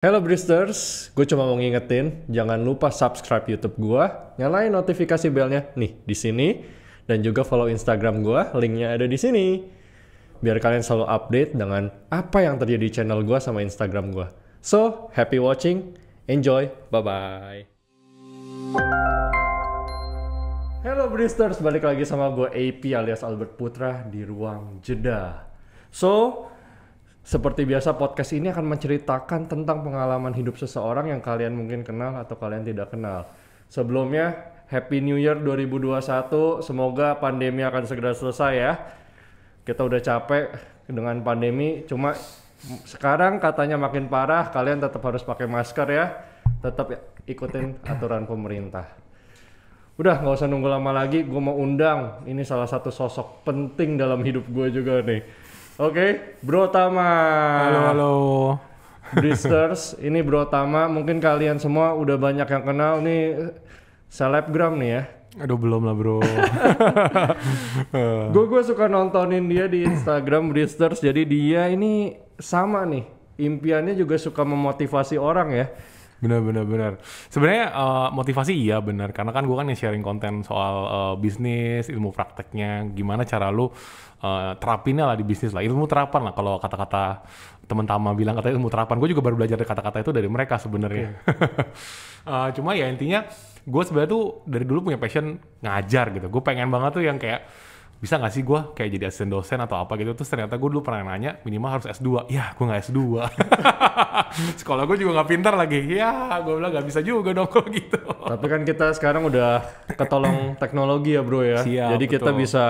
Halo Bristers, gue cuma mau ngingetin, jangan lupa subscribe YouTube gue, nyalain notifikasi belnya nih di sini, dan juga follow Instagram gue, linknya ada di sini. Biar kalian selalu update dengan apa yang terjadi di channel gue sama Instagram gue. So, happy watching, enjoy, bye-bye. Halo Bristers, balik lagi sama gue AP alias Albert Putra di Ruang Jeda. So, seperti biasa podcast ini akan menceritakan tentang pengalaman hidup seseorang yang kalian mungkin kenal atau kalian tidak kenal. Sebelumnya, Happy New Year 2021, semoga pandemi akan segera selesai ya. Kita udah capek dengan pandemi, cuma sekarang katanya makin parah, kalian tetap harus pakai masker ya. Tetap ikutin aturan pemerintah. Udah gak usah nunggu lama lagi, gue mau undang, ini salah satu sosok penting dalam hidup gue juga nih. Oke, Bro Tama. Halo. Bristers, ini Bro Tama, mungkin kalian semua udah banyak yang kenal nih, selebgram nih ya. Aduh belum lah bro. Gue suka nontonin dia di Instagram Bristers, jadi dia ini sama nih, impiannya juga suka memotivasi orang ya. Benar. Sebenarnya motivasi iya benar, karena kan gue kan sharing konten soal bisnis, ilmu prakteknya, gimana cara lu terapinnya lah di bisnis lah, ilmu terapan lah kalau kata-kata teman Tama bilang katanya ilmu terapan. Gue juga baru belajar kata-kata itu dari mereka sebenarnya. Cuma ya intinya gue sebenarnya tuh dari dulu punya passion ngajar gitu. Gue pengen banget tuh yang kayak bisa gak sih gue kayak jadi asisten dosen atau apa gitu. Terus ternyata gue dulu pernah nanya minimal harus S2. Ya gue gak S2. Sekolah gue juga gak pintar lagi. Ya gue bilang gak bisa juga dong kalau gitu. Tapi kan kita sekarang udah ketolong teknologi ya bro ya. Siap, jadi kita betul. bisa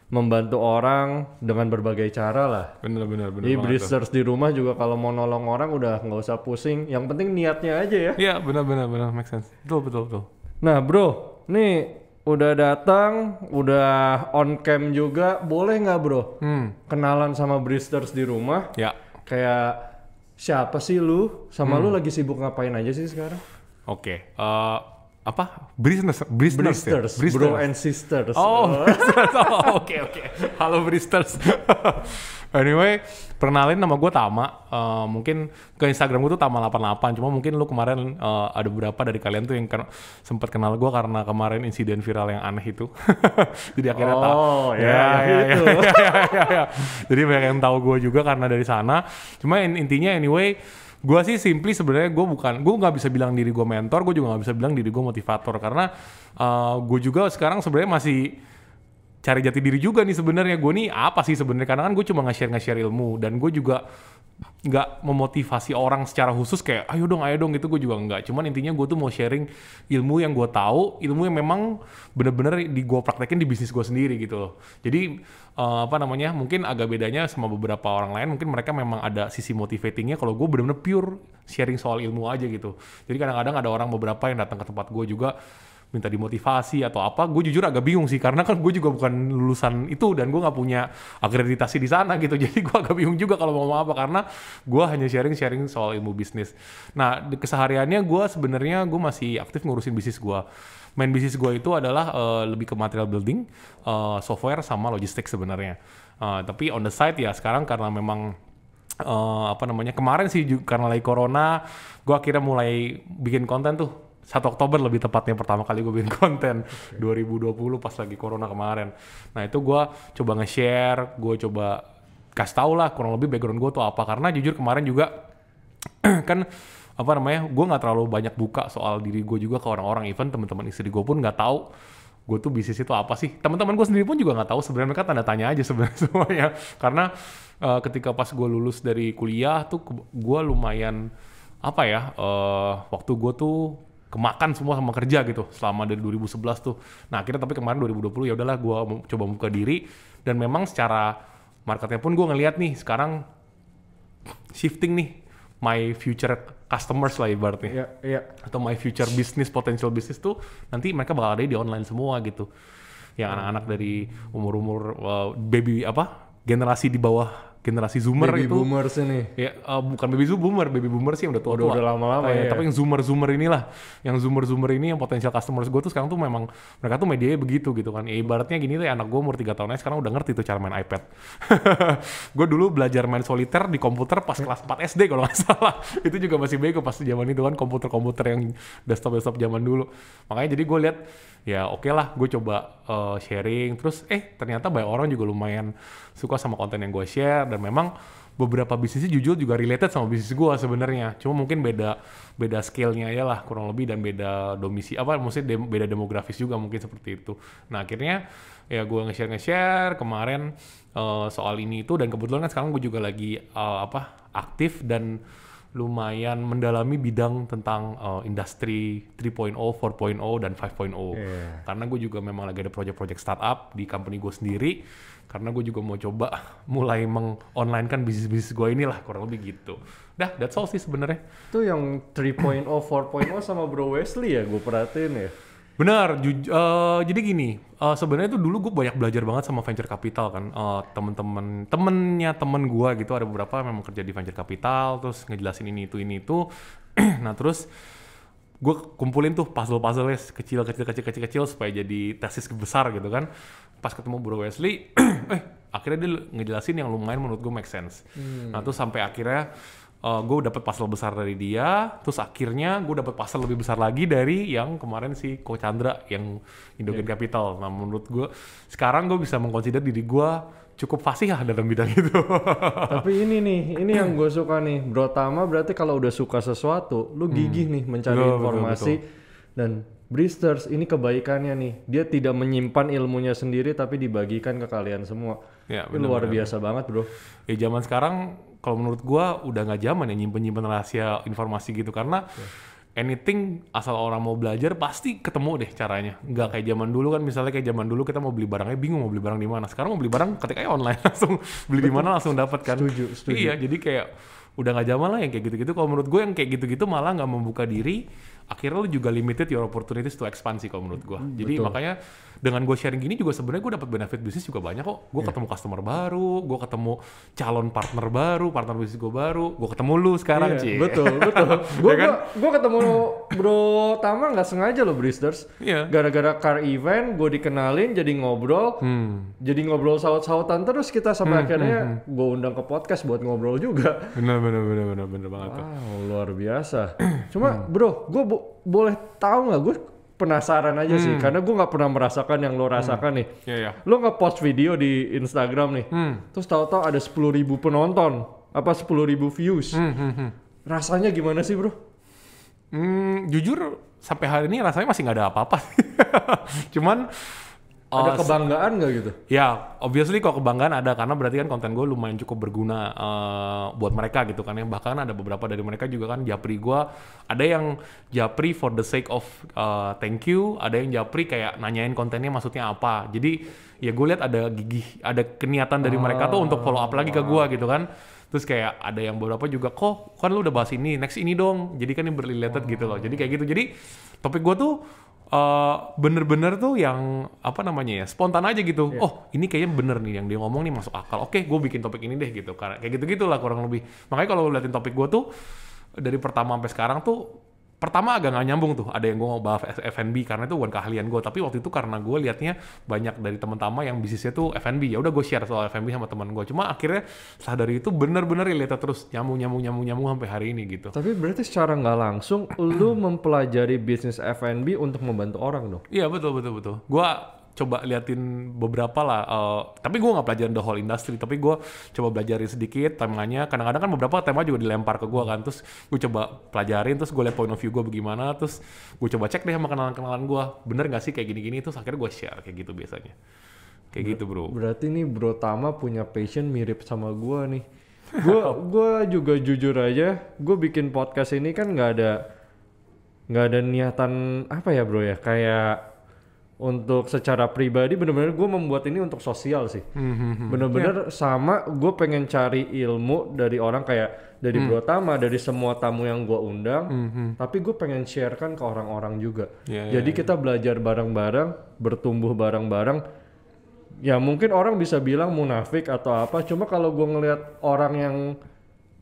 membantu orang dengan berbagai cara lah. Bener Jadi Bristers di rumah juga kalau mau nolong orang udah nggak usah pusing. Yang penting niatnya aja ya. Iya bener make sense. Betul. Nah bro, nih udah datang, udah on cam juga. Boleh nggak bro kenalan sama Bristers di rumah? Ya. Kayak siapa sih lu? Sama lu lagi sibuk ngapain aja sih sekarang? Oke. Apa? Bristers ya? Bristers, bro and sisters. Oh, oke. Halo Bristers. Anyway, perkenalin nama gue Tama. Mungkin ke Instagram gue tuh Tama88. Cuma mungkin lu kemarin ada beberapa dari kalian tuh yang sempat kenal gue karena kemarin insiden viral yang aneh itu. Jadi akhirnya itu. Ya. Jadi banyak yang tahu gue juga karena dari sana. Cuma intinya anyway, gue sih simply sebenarnya gue nggak bisa bilang diri gue mentor, gue juga nggak bisa bilang diri gue motivator karena gue juga sekarang sebenarnya masih cari jati diri juga nih sebenarnya. Gue nih apa sih sebenarnya, karena kan gue cuma nge-share ilmu dan gue juga nggak memotivasi orang secara khusus kayak ayo dong gitu, gue juga nggak. Cuman intinya gue tuh mau sharing ilmu yang gue tahu, ilmu yang memang bener-bener gue praktekin di bisnis gue sendiri gitu loh. Jadi mungkin agak bedanya sama beberapa orang lain, mungkin mereka memang ada sisi motivatingnya, kalau gue bener-bener pure sharing soal ilmu aja gitu. Jadi kadang-kadang ada orang beberapa yang datang ke tempat gue juga minta dimotivasi atau apa, gue jujur agak bingung sih karena kan gue juga bukan lulusan itu dan gue nggak punya akreditasi di sana gitu. Jadi gue agak bingung juga kalau mau ngomong apa karena gue hanya sharing soal ilmu bisnis. Nah di kesehariannya gue sebenarnya gue masih aktif ngurusin bisnis gue. Main bisnis gue itu adalah lebih ke material building, software sama logistik sebenarnya. Tapi on the side ya sekarang karena memang kemarin sih karena lagi corona, gue akhirnya mulai bikin konten tuh. 1 Oktober lebih tepatnya pertama kali gue bikin konten 2020 pas lagi corona kemarin. Nah itu gue coba nge-share, gue coba kasih tau lah kurang lebih background gue tuh apa. Karena jujur kemarin juga kan gue nggak terlalu banyak buka soal diri gue juga ke orang-orang, even teman-teman istri gue pun nggak tahu gue tuh bisnis itu apa sih. Teman-teman gue sendiri pun juga nggak tahu sebenarnya, mereka tanda tanya aja sebenarnya semuanya. Karena ketika pas gue lulus dari kuliah tuh gue lumayan waktu gue tuh kemakan semua sama kerja gitu selama dari 2011 tuh. Nah akhirnya tapi kemarin 2020 ya udahlah gue coba buka diri dan memang secara marketnya pun gue ngelihat nih sekarang shifting nih my future customers lah ibaratnya. Iya. Atau my future business, potential business tuh nanti mereka bakal ada di online semua gitu. Yang anak-anak dari umur-umur generasi di bawah generasi Zoomer Baby itu. boomers ini. Ya, bukan baby boomer sih yang udah tua-tua. Udah lama-lama ya. Tapi yang Zoomer inilah, yang Zoomer ini yang potensial customers gue tuh sekarang tuh memang mereka tuh medianya begitu gitu kan. Ya, ibaratnya gini tuh anak gue umur 3 tahun aja sekarang udah ngerti tuh cara main iPad. Gue dulu belajar main soliter di komputer pas kelas 4 SD kalau nggak salah. Itu juga masih bego pas zaman itu kan komputer-komputer yang desktop zaman dulu. Makanya jadi gue lihat ya oke lah gue coba sharing terus ternyata banyak orang juga lumayan suka sama konten yang gue share dan memang beberapa bisnisnya jujur juga related sama bisnis gue sebenarnya cuma mungkin beda scale-nya aja lah kurang lebih dan beda maksudnya beda demografis juga mungkin seperti itu. Nah akhirnya ya gue nge-share kemarin soal ini itu dan kebetulan kan sekarang gue juga lagi aktif dan lumayan mendalami bidang tentang industri 3.0, 4.0 dan 5.0. Karena gue juga memang lagi ada project-project startup di company gue sendiri. Karena gue juga mau coba mulai meng-online-kan bisnis-bisnis gue inilah kurang lebih gitu. That's all sih sebenarnya. Itu yang 3.0, 4.0 sama Bro Wesley ya gue perhatiin ya. Benar, jadi gini, sebenarnya tuh dulu gue banyak belajar banget sama venture capital kan, temennya temen gue gitu ada beberapa memang kerja di venture capital, terus ngejelasin ini itu, nah terus gue kumpulin tuh puzzle-puzzle kecil supaya jadi tesis besar gitu kan, pas ketemu Bro Wesley, akhirnya dia ngejelasin yang lumayan menurut gue make sense, nah terus sampai akhirnya gue dapet puzzle besar dari dia, terus akhirnya gue dapet puzzle lebih besar lagi dari yang kemarin si Ko Chandra yang Indogen Capital. Nah menurut gue sekarang gue bisa mengconsider diri gue cukup fasih lah dalam bidang itu. Tapi ini yang gue suka nih, Bro Tama berarti kalau udah suka sesuatu, lu gigih nih mencari informasi betul. Dan Bristers ini kebaikannya nih, dia tidak menyimpan ilmunya sendiri tapi dibagikan ke kalian semua. Ya, luar biasa banget bro. Ya zaman sekarang kalau menurut gua udah nggak zaman ya nyimpen rahasia informasi gitu karena anything asal orang mau belajar pasti ketemu deh caranya. Nggak kayak zaman dulu kan misalnya kayak zaman dulu kita mau beli barangnya bingung mau beli barang di mana. Sekarang mau beli barang ketik aja online langsung beli di mana langsung dapat kan. Setuju. Iya jadi kayak udah nggak zaman lah yang kayak gitu-gitu. Kalau menurut gue yang kayak gitu-gitu malah nggak membuka diri. Akhirnya lu juga limited your opportunities to ekspansi kalau menurut gue. Jadi makanya dengan gue sharing gini juga sebenarnya gue dapat benefit bisnis juga banyak kok. Gue ketemu customer baru, gue ketemu calon partner baru, partner bisnis gue baru, gue ketemu lu sekarang Ci. Betul. Gue ketemu Bro Tama nggak sengaja loh Bristers. Gara-gara car event gue dikenalin jadi ngobrol, jadi ngobrol saut-sautan terus kita sampai akhirnya gue undang ke podcast buat ngobrol juga. Bener banget. Wow luar biasa. Cuma bro, gue boleh tahu nggak gue penasaran aja sih karena gue nggak pernah merasakan yang lo rasakan nih. Lo nge-post video di Instagram nih, terus tahu-tahu ada 10.000 penonton, 10.000 views. Rasanya gimana sih bro? Jujur sampai hari ini rasanya masih nggak ada apa-apa. Cuman ada kebanggaan nggak gitu? Ya, obviously kok kebanggaan ada karena berarti kan konten gue lumayan cukup berguna buat mereka gitu kan. Yang bahkan ada beberapa dari mereka juga kan japri gue. Ada yang japri for the sake of thank you, ada yang japri kayak nanyain kontennya maksudnya apa. Jadi ya gue lihat ada gigih, ada keniatan dari mereka tuh untuk follow up lagi ke gue gitu kan. Terus kayak ada yang beberapa juga kok kan lu udah bahas ini, next ini dong. Jadi kan ini berrelated gitu loh. Jadi kayak gitu. Jadi topik gue tuh bener-bener tuh yang spontan aja gitu. Oh ini kayaknya bener nih yang dia ngomong nih masuk akal. Oke gue bikin topik ini deh gitu. Karena kayak gitu-gitu lah kurang lebih. Makanya kalau liatin topik gue tuh dari pertama sampai sekarang tuh pertama agak nggak nyambung tuh. Ada yang gue mau bahas F&B karena itu bukan keahlian gue. Tapi waktu itu karena gue liatnya banyak dari teman-teman yang bisnisnya tuh F&B. Ya udah gue share soal F&B sama teman gue. Cuma akhirnya setelah dari itu bener-bener related terus nyambung sampai hari ini gitu. Tapi berarti secara nggak langsung lu mempelajari bisnis F&B untuk membantu orang dong? Iya betul. Gue coba liatin beberapa lah, tapi gue nggak pelajarin the whole industry, tapi gue coba belajarin sedikit temanya. Kadang-kadang kan beberapa tema juga dilempar ke gue kan, terus gue coba pelajarin, terus gue liat point of view gue bagaimana, terus gue coba cek deh sama kenalan-kenalan gue, bener nggak sih kayak gini-gini, terus akhirnya gue share kayak gitu biasanya, kayak gitu bro. Berarti nih Bro Tama punya passion mirip sama gue nih. Gue juga jujur aja, gue bikin podcast ini kan nggak ada niatan apa ya bro ya, kayak untuk secara pribadi bener-bener gue membuat ini untuk sosial sih. Bener-bener sama gue pengen cari ilmu dari orang kayak dari Bro Tama, dari semua tamu yang gue undang, tapi gue pengen sharekan ke orang-orang juga. Jadi kita belajar bareng-bareng, bertumbuh bareng-bareng, ya mungkin orang bisa bilang munafik atau apa, cuma kalau gue ngelihat orang yang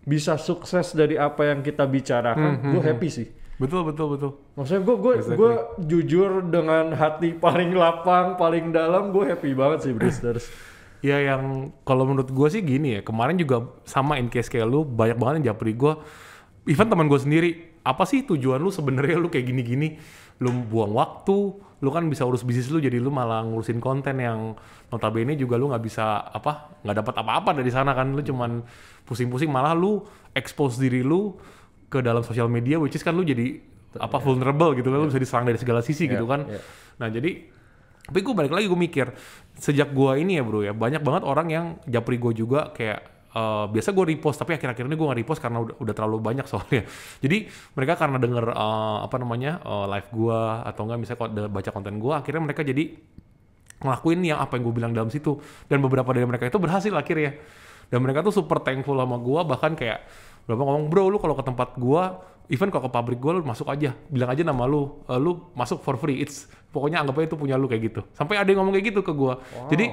bisa sukses dari apa yang kita bicarakan, gue happy sih. Betul. Maksudnya gue jujur dengan hati paling lapang, paling dalam, gue happy banget sih Bristers. Ya yang kalau menurut gue sih gini ya, kemarin juga sama in case kayak lu, banyak banget yang japri gue, even teman gue sendiri, apa sih tujuan lu sebenarnya lu kayak gini-gini, lu buang waktu, lu kan bisa urus bisnis lu, jadi lu malah ngurusin konten yang notabene juga lu nggak bisa nggak dapat apa-apa dari sana kan, lu cuman pusing-pusing, malah lu expose diri lu ke dalam sosial media, which is kan lu jadi vulnerable gitu, lu bisa diserang dari segala sisi gitu kan. Nah jadi, tapi gue balik lagi gue mikir, sejak gue ini ya bro ya, banyak banget orang yang japri gue juga kayak, biasa gue repost, tapi akhir-akhir ini gue nggak repost karena udah terlalu banyak soalnya. Jadi mereka karena denger live gue atau enggak misalnya baca konten gue, akhirnya mereka jadi ngelakuin yang apa yang gue bilang dalam situ. Dan beberapa dari mereka itu berhasil akhirnya. Dan mereka tuh super thankful sama gue, bahkan kayak beberapa ngomong, bro lu kalau ke tempat gue, even kalau ke pabrik gue, lu masuk aja, bilang aja nama lu masuk for free, pokoknya anggap aja itu punya lu kayak gitu. Sampai ada yang ngomong kayak gitu ke gue. Jadi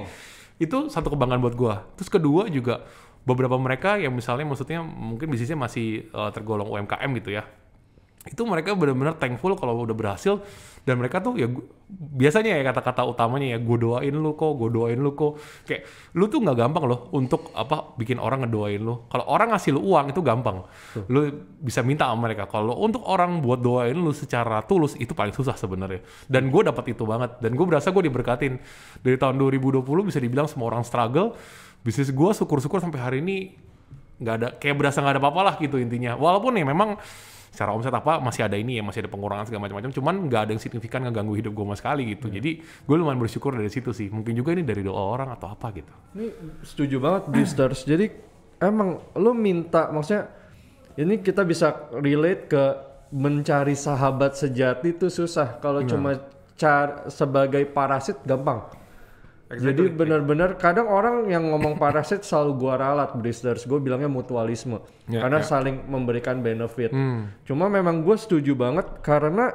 itu satu kebanggaan buat gue. Terus kedua juga, beberapa mereka yang misalnya maksudnya mungkin bisnisnya masih tergolong UMKM gitu ya, itu mereka benar-benar thankful kalau udah berhasil. Dan mereka tuh ya biasanya ya kata-kata utamanya ya, gue doain lu kok, kayak lu tuh nggak gampang loh untuk bikin orang ngedoain lu. Kalau orang ngasih lu uang itu gampang, lu bisa minta sama mereka. Kalau untuk orang buat doain lu secara tulus itu paling susah sebenarnya. Dan gue dapat itu banget, dan gue berasa gue diberkatin dari tahun 2020, bisa dibilang semua orang struggle. Bisnis gue syukur-syukur sampai hari ini nggak ada, kayak berasa nggak ada apa-apa lah gitu intinya. Walaupun ya memang secara omset masih ada ini ya, masih ada pengurangan segala macam-macam, cuman nggak ada yang signifikan ngeganggu hidup gue sama sekali gitu. Jadi gue lumayan bersyukur dari situ sih. Mungkin juga ini dari doa orang atau apa gitu. Ini setuju banget Bristers. Jadi emang lo minta, maksudnya ini kita bisa relate ke mencari sahabat sejati itu susah. Kalau cuma sebagai parasit gampang. Jadi benar-benar kadang orang yang ngomong parasit selalu gua ralat Bristers, gue bilangnya mutualisme, karena saling memberikan benefit. Cuma memang gue setuju banget karena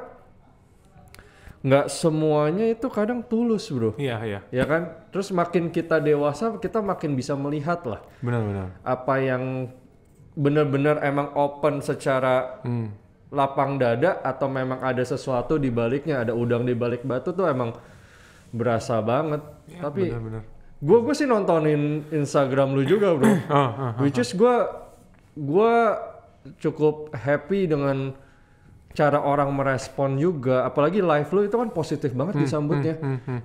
nggak semuanya itu kadang tulus bro. Iya. Ya kan. Terus makin kita dewasa kita makin bisa melihat lah. Benar. Apa yang benar-benar emang open secara lapang dada atau memang ada sesuatu di baliknya, ada udang di balik batu tuh emang berasa banget. Ya, tapi gue sih nontonin Instagram lu juga bro. Which is gue cukup happy dengan cara orang merespon juga, apalagi live lu itu kan positif banget disambutnya.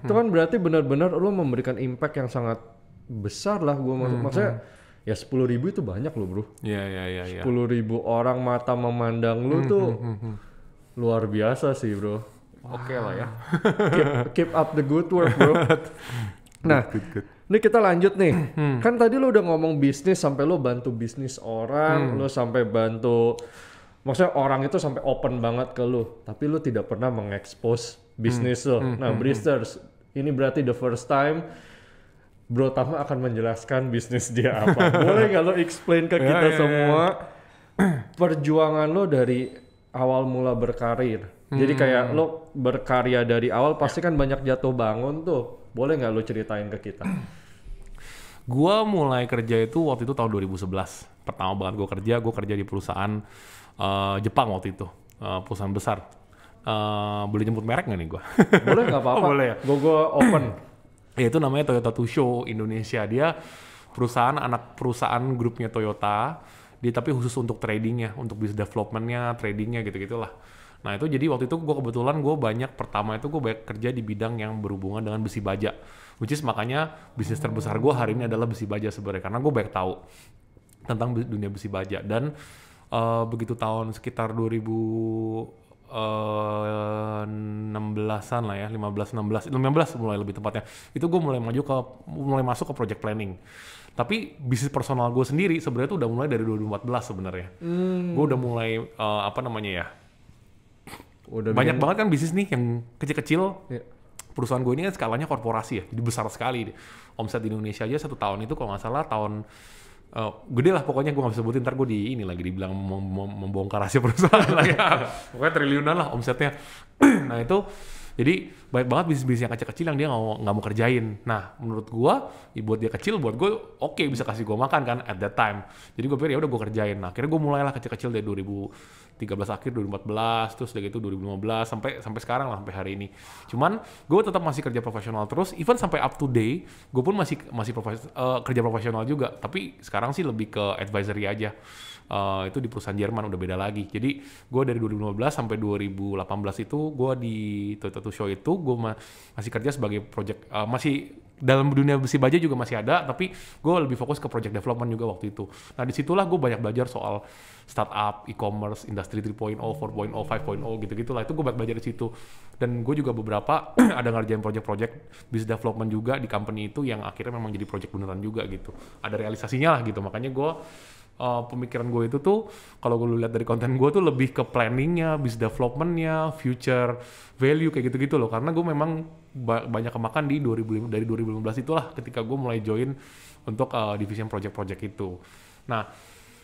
Itu kan berarti benar-benar lu memberikan impact yang sangat besar lah. Gue maksudnya ya 10.000 itu banyak loh bro. Iya. 10.000 orang mata memandang lu tuh luar biasa sih bro. Oke lah ya. Keep up the good work bro. Nah, good. Ini kita lanjut nih. Kan tadi lu udah ngomong bisnis, sampai lu bantu bisnis orang, lu sampai bantu, maksudnya orang itu sampai open banget ke lu, tapi lu tidak pernah mengekspos bisnis lu. Nah, Bristers, ini berarti the first time Bro Tama akan menjelaskan bisnis dia apa. Boleh nggak lo explain ke kita semua perjuangan lo dari awal mula berkarir? Jadi kayak lo berkarya dari awal pasti kan banyak jatuh bangun tuh. Boleh nggak lo ceritain ke kita? Gua mulai kerja itu waktu itu tahun 2011. Pertama banget gue kerja di perusahaan Jepang waktu itu. Perusahaan besar. Boleh jemput merek nggak nih gue? Boleh, nggak apa-apa. Boleh ya? Gue open. Ya, itu namanya Toyota Tsusho Indonesia. Dia anak perusahaan grupnya Toyota. Dia tapi khusus untuk tradingnya, untuk business developmentnya, tradingnya gitu-gitulah. Nah itu jadi waktu itu gue kebetulan pertama itu gue banyak kerja di bidang yang berhubungan dengan besi baja, which is makanya bisnis terbesar gue hari ini adalah besi baja sebenarnya, karena gue banyak tahu tentang dunia besi baja. Dan begitu tahun sekitar 2016an lah ya, 15 mulai lebih tepatnya, itu gue mulai masuk ke project planning. Tapi bisnis personal gue sendiri sebenarnya tuh udah mulai dari 2014 sebenarnya. Gue udah mulai banyak banget kan bisnis nih yang kecil-kecil. Perusahaan gue ini kan skalanya korporasi ya, jadi besar sekali. Omset di Indonesia aja satu tahun itu kalau nggak salah gede lah pokoknya, gue nggak bisa sebutin, ntar gue dibilang membongkar rahasia perusahaan lah ya. Pokoknya triliunan lah omsetnya. Nah itu Jadi banyak banget bisnis-bisnis yang kecil-kecil yang dia nggak mau kerjain. Nah menurut gue, buat dia kecil, buat gue oke, bisa kasih gue makan kan at that time. Jadi gue pikir ya udah gue kerjain. Nah akhirnya gue mulailah kecil-kecil dari 2013 akhir, 2014, terus dari itu 2015 sampai sekarang lah, sampai hari ini. Cuman gue tetap masih kerja profesional terus, even sampai up to day, gue pun masih kerja profesional juga. Tapi sekarang sih lebih ke advisory aja. Itu di perusahaan Jerman, udah beda lagi. Jadi gue dari 2015 sampai 2018 itu gue di Toyota Show itu gue masih kerja sebagai project, masih dalam dunia besi baja juga masih ada, tapi gue lebih fokus ke project development juga waktu itu. Nah disitulah gue banyak belajar soal startup, e-commerce, industri 3.0, 4.0, 5.0 gitu-gitu lah. Itu gue banyak belajar di situ. Dan gue juga beberapa ada ngerjain project-project business development juga di company itu yang akhirnya memang jadi project beneran juga gitu. Ada realisasinya lah gitu. Makanya gue pemikiran gue itu tuh kalau gue lihat dari konten gue tuh lebih ke planningnya, business developmentnya, future value kayak gitu-gitu loh. Karena gue memang banyak kemakan dari 2015 itulah ketika gue mulai join untuk division project-project itu. Nah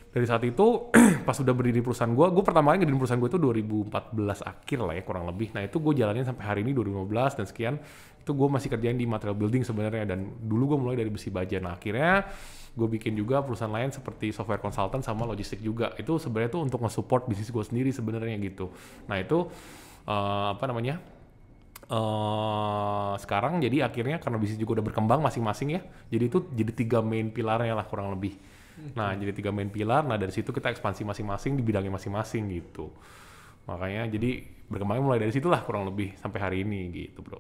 dari saat itu pas udah berdiri perusahaan gue pertama kali ngedirin perusahaan gue itu 2014 akhir lah ya kurang lebih. Nah itu gue jalanin sampai hari ini 2015 dan sekian. Itu gue masih kerjain di material building sebenarnya, dan dulu gue mulai dari besi baja. Nah akhirnya gue bikin juga perusahaan lain seperti software consultant sama logistik juga. Itu sebenarnya tuh untuk nge-support bisnis gue sendiri sebenarnya gitu. Nah itu sekarang jadi akhirnya karena bisnis juga udah berkembang masing-masing ya. Jadi itu jadi 3 main pilarnya lah kurang lebih. Nah jadi 3 main pilar. Nah dari situ kita ekspansi masing-masing di bidangnya masing-masing gitu. Makanya jadi berkembangnya mulai dari situlah kurang lebih sampai hari ini gitu bro.